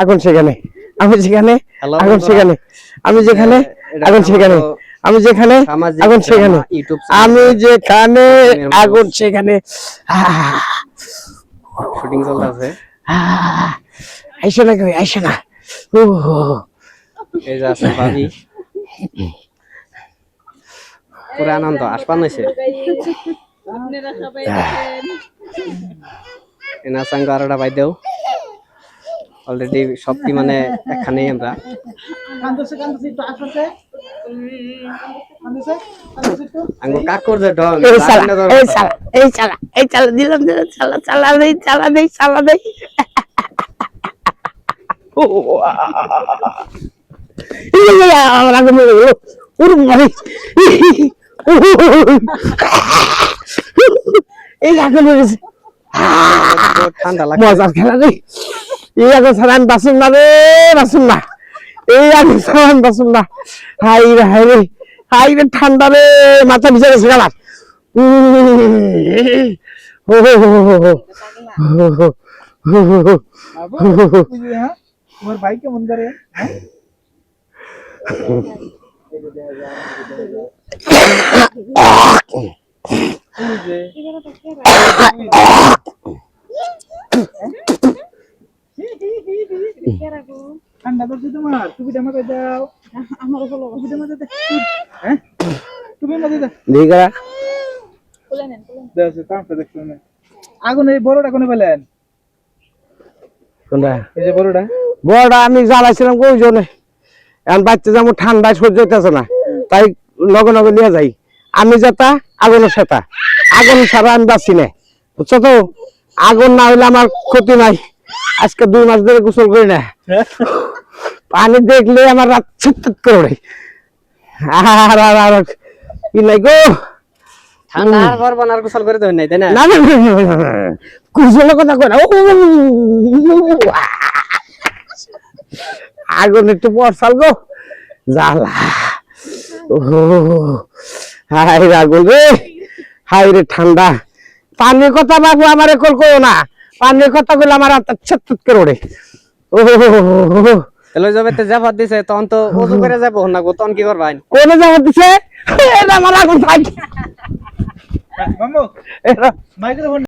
আগুন সেখানে, আমি যেখানে আগুন সেখানে, আমি যেখানে আগুন সেখানে, আমি যেখানে আগুন সেখানে, আমি যেখানে আগুন সেখানে। শুটিং চলতেছে। আইসো না কই, আইসো না। এই যে আছে ভাবি, পুরো আনন্দ আসপান হয়েছে। আপনারা সবাই দেখেন এনা সঙ্গে আরোটা বাই দেও অলরেডি সবটি মানে একখানেই আমরা আঙ্গো কাক করছে ডন এই চালা দিলাম চালা চালা দেই চালা দেই চালা দেই। আমার আগুন মেরে গেল, উড়ুম মারি। এই আগুন মেরেছে, ঠান্ডা লাগে। মজার খেলা রে। এই আগুন ছাড়া আমি বাঁচুম না রে, বাঁচুম না। এই আগুন ছাড়া আমি বাঁচুম না। হাই রে হাই রে, হাই রে ঠান্ডা রে, মাথা ভিজে গেছে গেলাম। তোমার ভাই কেমন করে? ঠান্ডা ধরছে তোমার? তুমি আমাকে দাও, আমারও বলো। তুমি আমাকে দাও, হ্যাঁ তুমি আমাকে দাও। দিগা খুলে নেন খুলে নেন। দেখো তামসা দেখছো না? আগুন এই বড়টা কোনে পেলেন? কোনটা? এই যে বড়টা। বড়টা আমি জ্বালাইছিলাম কই জনে, এখন বাচ্চা যেমন ঠান্ডায় সহ্য হইতেছে না, তাই লগে লগে নিয়ে যাই। আমি যেটা আগুনের সেটা, আগুন ছাড়া আমি বাঁচি না, বুঝছো তো? আগুন না হইলে আমার ক্ষতি নাই। আজকে 2 মাস ধরে গোসল করি না, পানি দেখলে আমার রাত ছুট করে ওঠে। আর আর আর কি নাই গো, ঠান্ডা আর ঘর বানার গোসল করে দেবেন নাই তাই না? না না কুশলের কথা কই না। আগুন একটু বর্ষাল গো, জ্বালা। হাই রে আগুন রে, হাই রে ঠান্ডা। পানির কথা বাবু আমার কল করো না, পানির কথা বলে আমার হাত ছট করে ওঠে। এলো যাবে তে জাফাত দিছে তখন তো ওযু করে যাব না গো, তখন কি করবেন? কোনে যাবো দিছে? এটা আমার আগুন থাক। মামু মাইক্রোফোন